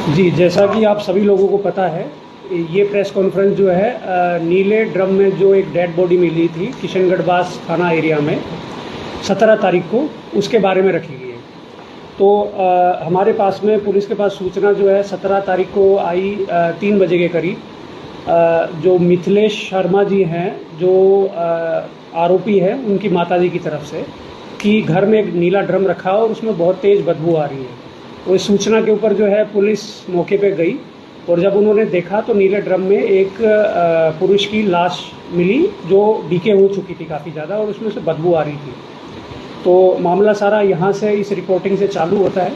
जी, जैसा कि आप सभी लोगों को पता है, ये प्रेस कॉन्फ्रेंस जो है नीले ड्रम में जो एक डेड बॉडी मिली थी किशनगढ़ थाना एरिया में 17 तारीख को, उसके बारे में रखी गई है। तो हमारे पास में पुलिस के पास सूचना जो है 17 तारीख को आई 3 बजे के करीब। जो मिथिलेश शर्मा जी हैं, जो आरोपी है, उनकी माताजी की तरफ से कि घर में एक नीला ड्रम रखा और उसमें बहुत तेज़ बदबू आ रही है। तो इस सूचना के ऊपर जो है पुलिस मौके पे गई और जब उन्होंने देखा तो नीले ड्रम में एक पुरुष की लाश मिली जो डीके हो चुकी थी काफ़ी ज़्यादा और उसमें से बदबू आ रही थी। तो मामला सारा यहाँ से इस रिपोर्टिंग से चालू होता है।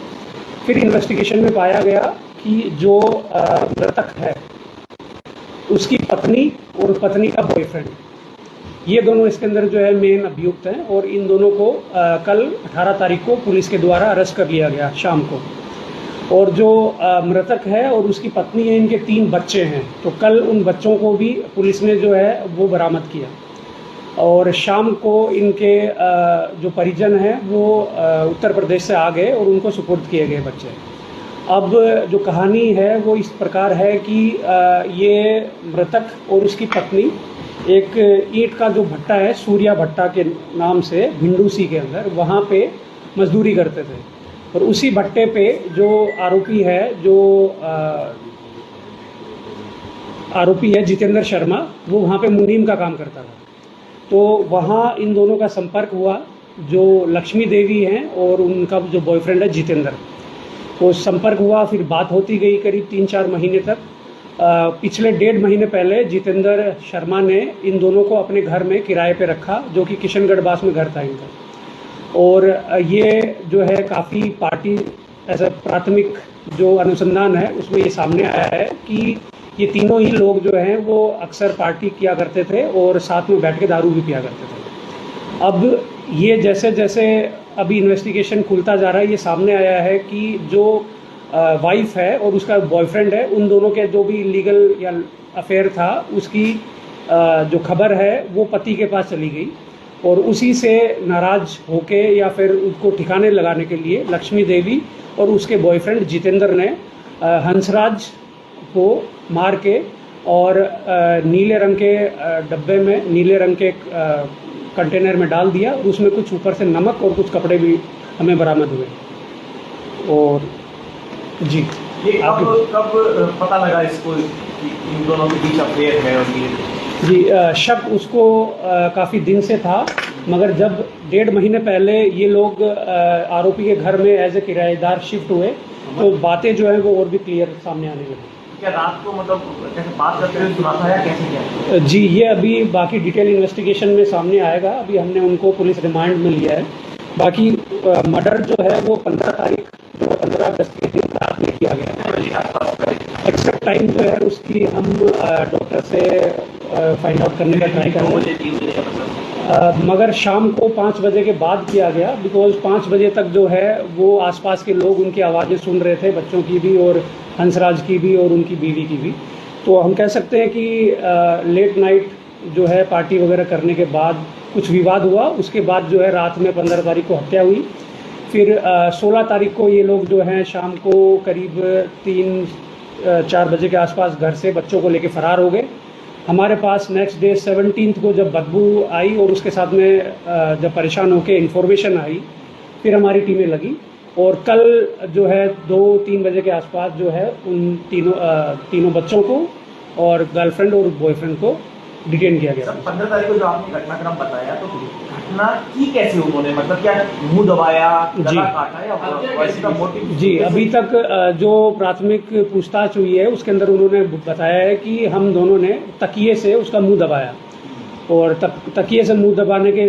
फिर इन्वेस्टिगेशन में पाया गया कि जो मृतक है उसकी पत्नी और पत्नी का बॉयफ्रेंड, ये दोनों इसके अंदर जो है मेन अभियुक्त हैं और इन दोनों को कल 18 तारीख को पुलिस के द्वारा अरेस्ट कर लिया गया शाम को। और जो मृतक है और उसकी पत्नी है, इनके 3 बच्चे हैं, तो कल उन बच्चों को भी पुलिस ने जो है वो बरामद किया और शाम को इनके जो परिजन हैं वो उत्तर प्रदेश से आ गए और उनको सुपुर्द किए गए बच्चे। अब जो कहानी है वो इस प्रकार है कि ये मृतक और उसकी पत्नी एक ईंट का जो भट्टा है, सूर्या भट्टा के नाम से भिंडूसी के अंदर, वहाँ पे मजदूरी करते थे। और उसी भट्टे पे जो आरोपी है, जो आरोपी है जितेंद्र शर्मा, वो वहाँ पे मुनीम का काम करता था। तो वहाँ इन दोनों का संपर्क हुआ, जो लक्ष्मी देवी हैं और उनका जो बॉयफ्रेंड है जितेंद्र, वो संपर्क हुआ। फिर बात होती गई करीब 3-4 महीने तक। पिछले 1.5 महीने पहले जितेंद्र शर्मा ने इन दोनों को अपने घर में किराए पे रखा, जो कि किशनगढ़ में घर था इनका। और ये जो है काफ़ी पार्टी ऐसा प्राथमिक जो अनुसंधान है उसमें ये सामने आया है कि ये तीनों ही लोग जो हैं वो अक्सर पार्टी किया करते थे और साथ में बैठ के दारू भी पिया करते थे। अब ये जैसे जैसे अभी इन्वेस्टिगेशन खुलता जा रहा है, ये सामने आया है कि जो वाइफ है और उसका बॉयफ्रेंड है, उन दोनों के जो भी लीगल या अफेयर था, उसकी जो खबर है वो पति के पास चली गई और उसी से नाराज होके या फिर उसको ठिकाने लगाने के लिए लक्ष्मी देवी और उसके बॉयफ्रेंड जितेंद्र ने हंसराज को मार के और नीले रंग के डब्बे में, नीले रंग के कंटेनर में डाल दिया और उसमें कुछ ऊपर से नमक और कुछ कपड़े भी हमें बरामद हुए। और जी, ये कब पता लगा इसको कि इन दोनों के बीच अफेयर है? और ये जी, शक उसको काफ़ी दिन से था, मगर जब 1.5 महीने पहले ये लोग आरोपी के घर में एज ए किराएदार शिफ्ट हुए तो बातें जो है वो और भी क्लियर सामने आने लगी। क्या रात को मतलब कैसे बात करते हुए सुना था या कैसे क्या? जी, ये अभी बाकी डिटेल इन्वेस्टिगेशन में सामने आएगा। अभी हमने उनको पुलिस रिमांड में लिया है। बाकी मर्डर जो है वो 15 तारीख, जो 15 अगस्त के दिन रात में किया गया है। एक्सेप्ट टाइम जो है उसकी हम डॉक्टर से फाइंड आउट करने का ट्राई करेंगे, मगर शाम को 5 बजे के बाद किया गया, बिकॉज 5 बजे तक जो है वो आसपास के लोग उनकी आवाज़ें सुन रहे थे, बच्चों की भी और हंसराज की भी और उनकी बीवी की भी। तो हम कह सकते हैं कि लेट नाइट जो है पार्टी वगैरह करने के बाद कुछ विवाद हुआ। उसके बाद जो है रात में 15 तारीख को हत्या हुई। फिर 16 तारीख को ये लोग जो हैं शाम को करीब 3-4 बजे के आसपास घर से बच्चों को लेके फ़रार हो गए। हमारे पास नेक्स्ट डे 17 को जब बदबू आई और उसके साथ में जब परेशान होकर इन्फॉर्मेशन आई, फिर हमारी टीमें लगी और कल जो है 2-3 बजे के आसपास जो है उन तीनों बच्चों को और गर्लफ्रेंड और बॉयफ्रेंड को डिटेन किया गया। 15 तारीख को जो आपने घटनाक्रम बताया, तो घटना की कैसे उन्होंने, मतलब क्या मुंह दबाया, गला काटा या वैसे का मोटिव? जी, अभी तक जो प्राथमिक पूछताछ हुई है उसके अंदर उन्होंने बताया है कि हम दोनों ने तकिए से उसका मुंह दबाया और तकिए से मुंह दबाने के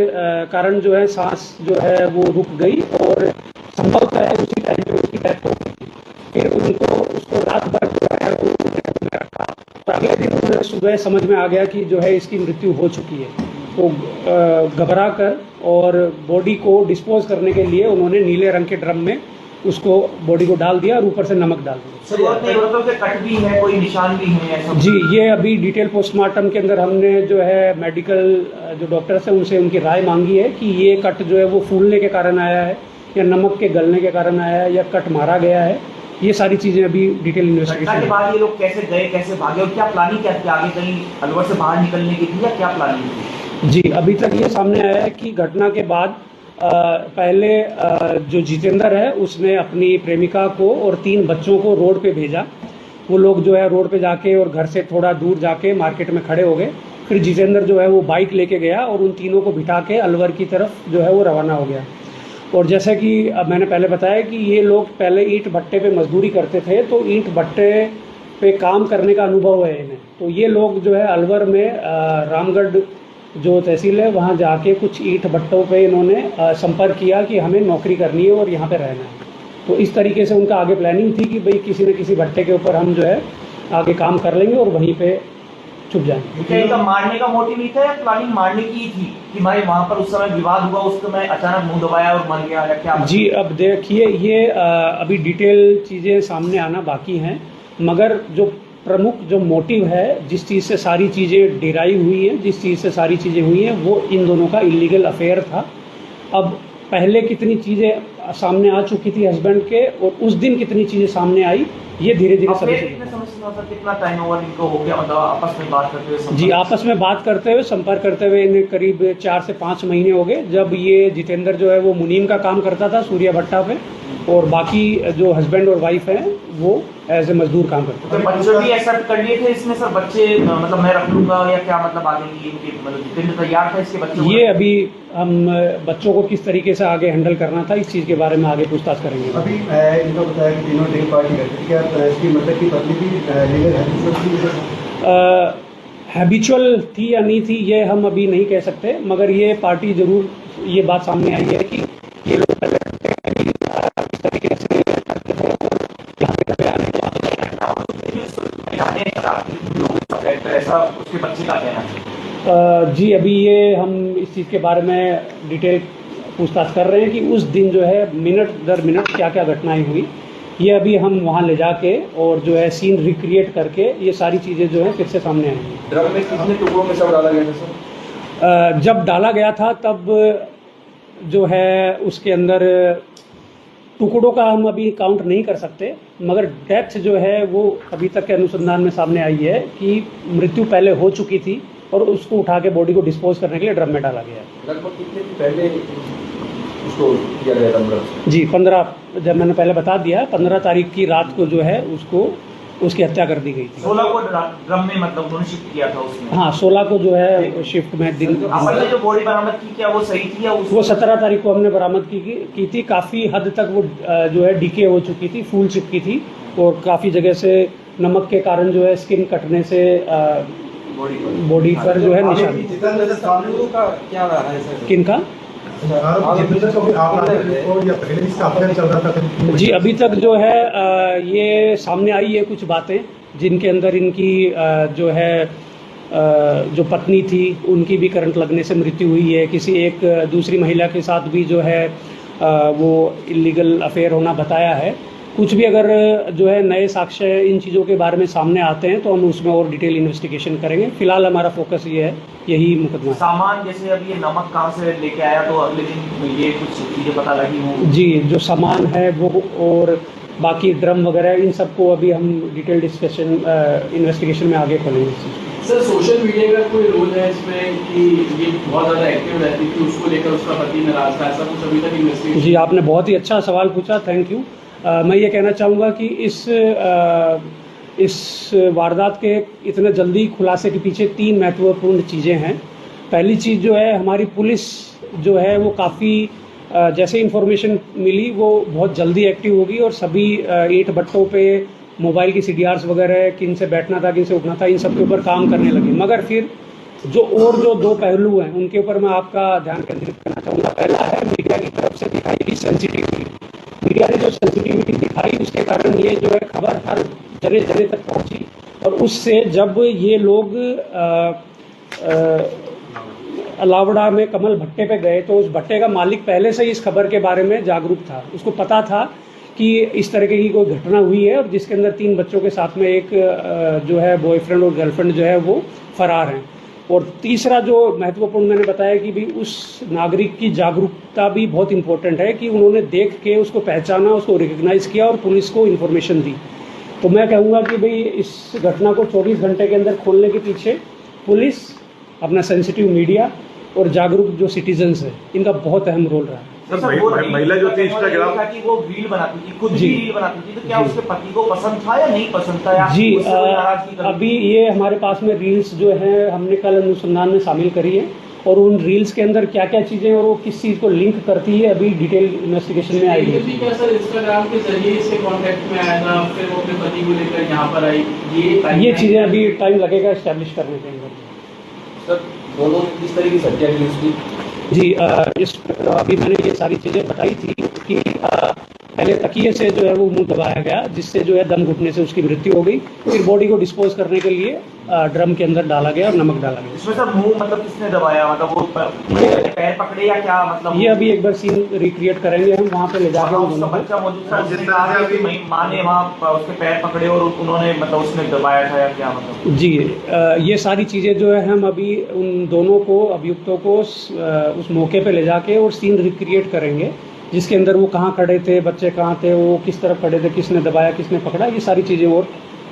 कारण जो है सांस जो है वो रुक गई और संभवतः है उसी टाइम पे उसकी डेथ हो गई। फिर उसको रात भर जो है वो रखा, तो अगले दिन सुबह समझ में आ गया कि जो है इसकी मृत्यु हो चुकी है। तो घबरा कर और बॉडी को डिस्पोज करने के लिए उन्होंने नीले रंग के ड्रम में उसको बॉडी को डाल दिया और ऊपर से नमक डाल दिया। कट भी है, कोई निशान भी है ऐसा? जी, ये अभी डिटेल पोस्टमार्टम के अंदर हमने जो है मेडिकल जो डॉक्टर्स हैं उनसे उनकी राय मांगी है कि ये कट जो है वो फूलने के कारण आया है या नमक के गलने के कारण आया है या कट मारा गया है ये सारी चीज़ें अभी डिटेल घटना के इन्वेस्टिगेशन। बाद ये लोग कैसे गए, कैसे भागे और क्या प्लानिंग क्या थी आगे, कहीं अलवर से बाहर निकलने की थी या क्या प्लानिंग थी? जी, अभी तक ये सामने आया है कि घटना के बाद पहले जो जितेंद्र है उसने अपनी प्रेमिका को और 3 बच्चों को रोड पे भेजा। वो लोग जो है रोड पे जाके और घर से थोड़ा दूर जाके मार्केट में खड़े हो गए। फिर जितेंद्र जो है वो बाइक लेके गया और उन तीनों को बिठा के अलवर की तरफ जो है वो रवाना हो गया। और जैसे कि अब मैंने पहले बताया कि ये लोग पहले ईंट भट्टे पे मजदूरी करते थे, तो ईंट भट्टे पे काम करने का अनुभव है इन्हें। तो ये लोग जो है अलवर में रामगढ़ जो तहसील है वहाँ जाके कुछ ईंट भट्टों पे इन्होंने संपर्क किया कि हमें नौकरी करनी है और यहाँ पे रहना है। तो इस तरीके से उनका आगे प्लानिंग थी कि भाई किसी न किसी भट्टे के ऊपर हम जो है आगे काम कर लेंगे और वहीं पे छुप जाएंगे। क्या इनका मारने का मोटिव ही था या प्लानिंग मारने की ही थी कि भाई वहाँ पर उस समय विवाद हुआ, उस समय अचानक मुंह दबाया और मर गया या क्या? जी, अब देखिए ये अभी डिटेल चीज़ें सामने आना बाकी हैं, मगर जो प्रमुख जो मोटिव है, जिस चीज़ से सारी चीज़ें डिराइव हुई हैं, जिस चीज़ से सारी चीज़ें हुई हैं, वो इन दोनों का इलीगल अफेयर था। अब पहले कितनी चीज़ें सामने आ चुकी थी हस्बैंड के और उस दिन कितनी चीज़ें सामने आई, ये धीरे धीरे सभी कितना टाइम ओवर इनको हो गया, मतलब आपस में बात करते हुए? जी, आपस में बात करते हुए, संपर्क करते हुए इन्हें करीब 4 से 5 महीने हो गए। जब ये जितेंद्र जो है वो मुनीम का काम करता था सूर्या भट्टा पे, और बाकी जो हस्बैंड और वाइफ हैं वो एज ए मजदूर काम करते तो बच्चे भी एक्सेप्ट कर लिए थे इसमें सर? बच्चे मतलब मैं रख लूंगा या क्या, मतलब आगे की इनकी मतलब जितेंद्र तैयार था इसके बच्चे? ये अभी हम बच्चों को किस तरीके से आगे हैंडल करना था, इस चीज़ के बारे में आगे पूछताछ करेंगे। अभी इनको बताया कि तीनों ड्रिंक पार्टी करते थे, क्या इसकी मतलब की पत्नी भी लीगल हैबिचुअल थी या नहीं थी ये हम अभी नहीं कह सकते, मगर ये पार्टी जरूर ये बात सामने आई है कि ये लोग पहले इस तरीके से ऐसा उसके बच्चे का कहना है। जी, अभी ये हम इस चीज़ के बारे में डिटेल पूछताछ कर रहे हैं कि उस दिन जो है मिनट दर मिनट क्या क्या घटनाएं हुई। ये अभी हम वहाँ ले जाके और जो है सीन रिक्रिएट करके ये सारी चीज़ें जो है फिर से सामने आएंगी। ड्रम में कितने टुकड़ों में सब डाला गया था सर? जब डाला गया था तब जो है उसके अंदर टुकड़ों का हम अभी काउंट नहीं कर सकते, मगर डेथ जो है वो अभी तक के अनुसंधान में सामने आई है कि मृत्यु पहले हो चुकी थी और उसको उठा के बॉडी को डिस्पोज करने के लिए ड्रम में डाला गया। लगभग कितने दिन पहले उसको किया गया था? जी, 15, जब मैंने पहले बता दिया 15 तारीख की रात को जो है उसको उसकी हत्या कर दी गई थी। 16 को ड्रम में मतलब उन्होंने शिफ्ट किया था उसमें? हाँ, 16 को जो है शिफ्ट में दिन। आपने जो बॉडी बरामद की क्या वो सही थी या वो 17 तारीख को हमने बरामद की थी। काफ़ी हद तक वो जो है डीके हो चुकी थी, फूल चुकी थी और काफ़ी जगह से नमक के कारण जो है स्किन कटने से बॉडी पर जो है निशान। क्या रहा है सर? किनका? जी, अभी तक जो है ये सामने आई है कुछ बातें जिनके अंदर इनकी जो है जो पत्नी थी उनकी भी करंट लगने से मृत्यु हुई है। किसी एक दूसरी महिला के साथ भी जो है वो इलीगल अफेयर होना बताया है। कुछ भी अगर जो है नए साक्ष्य इन चीज़ों के बारे में सामने आते हैं तो हम उसमें और डिटेल इन्वेस्टिगेशन करेंगे। फिलहाल हमारा फोकस ये है, यही मुकदमा है। सामान जैसे अब ये नमक कहाँ से लेके आया, तो अगले दिन ये कुछ चीज़ें पता लगी हों? जी, जो सामान है वो और बाकी ड्रम वगैरह इन सबको अभी हम डिटेल डिस्कशन इन्वेस्टिगेशन में आगे खोलेंगे। सर, सोशल मीडिया का कोई रोल है इसमें कि ये बहुत ज़्यादा एक्टिव रहती थी, उसको लेकर उसका पति नाराज था, ऐसा कुछ अभी तक इन्वेस्टिगेशन? जी, आपने बहुत ही अच्छा सवाल पूछा, थैंक यू। मैं ये कहना चाहूँगा कि इस वारदात के इतने जल्दी खुलासे के पीछे 3 महत्वपूर्ण चीज़ें हैं। पहली चीज़ जो है, हमारी पुलिस जो है वो काफ़ी जैसे इन्फॉर्मेशन मिली वो बहुत जल्दी एक्टिव होगी और सभी ईंट भट्टों पे मोबाइल की CDRs वगैरह, किन से बैठना था, किन से उठना था, इन सब के ऊपर काम करने लगे। मगर फिर जो 2 पहलू हैं उनके ऊपर मैं आपका ध्यान केंद्रित करना चाहूँगा। पहला है मीडिया की तरफ से दिखाई गई सेंसिटिविटी। मीडिया ने जो सेंसिटिविटी दिखाई उसके कारण ये जो है खबर हर जगह जगह तक पहुंची और उससे जब ये लोग अलावड़ा में कमल भट्टे पे गए तो उस भट्टे का मालिक पहले से ही इस खबर के बारे में जागरूक था। उसको पता था कि इस तरह की कोई घटना हुई है और जिसके अंदर 3 बच्चों के साथ में एक जो है बॉयफ्रेंड और गर्लफ्रेंड जो है वो फरार हैं। और तीसरा जो महत्वपूर्ण मैंने बताया कि भाई उस नागरिक की जागरूकता भी बहुत इम्पोर्टेंट है कि उन्होंने देख के उसको पहचाना, उसको रिकग्नाइज किया और पुलिस को इन्फॉर्मेशन दी। तो मैं कहूँगा कि भाई इस घटना को 24 घंटे के अंदर खोलने के पीछे पुलिस, अपना सेंसिटिव मीडिया और जागरूक जो सिटीजन्स है, इनका बहुत अहम रोल रहा है। सर, वो महिला जो थी इंस्टाग्राम कि वो रील बनाती थी, खुद भी रील बनाती थी, तो क्या उसके पति को पसंद था या नहीं पसंद था? जी, अभी ये हमारे पास में रील्स जो है हमने कल अनुसंधान में शामिल करी है और उन रील्स के अंदर क्या क्या चीज़ें और वो किस चीज़ को लिंक करती है अभी डिटेल इन्वेस्टिगेशन में आएगी। क्या सर इंस्टाग्राम के जरिए इससे कांटेक्ट में आया था, फिर वो अपने पति को लेकर यहाँ पर आई, ये चीज़ें अभी टाइम लगेगा एस्टेब्लिश करने के अंदर। सर, दोनों किस तरीके से हत्या की उसकी? जी, इस अभी मैंने ये सारी चीज़ें बताई थी कि पहले तकिए से जो है वो मुंह दबाया गया, जिससे जो है दम घुटने से उसकी मृत्यु हो गई। फिर बॉडी को डिस्पोज करने के लिए ड्रम के अंदर डाला गया और नमक डाला गया। इसमें सर मुंह मतलब किसने दबाया, मतलब वो पैर पकड़े या क्या, मतलब ये अभी एक बार सीन रिक्रिएट करेंगे हम, वहाँ पे ले जाके वहाँ उसका बच्चा मौजूद था, उसने कहा कि माँ ने वहाँ उसके पैर पकड़े और उन्होंने मतलब उसने दबाया था या क्या, मतलब? जी, ये सारी चीज़ें जो है हम अभी उन दोनों को, अभियुक्तों को उस मौके पे ले जाके और सीन रिक्रिएट करेंगे, जिसके अंदर वो कहाँ खड़े थे, बच्चे कहाँ थे, वो किस तरफ खड़े थे, किसने दबाया, किसने पकड़ा, ये सारी चीज़ें और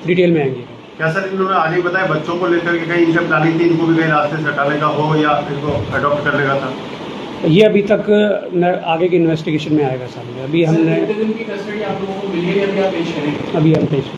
डिटेल में आएंगी। क्या सर इन्होंने आगे बताया बच्चों को लेकर के कहीं इनसे प्लानिंग थी, इनको भी कहीं रास्ते से हटाने का हो या इनको अडॉप्ट करने का था? ये अभी तक आगे की इन्वेस्टिगेशन में आएगा सामने। अभी हमने कितने दिन की कस्टडी आप लोगों को मिली है, अभी आप पेश करेंगे? अभी हम पेश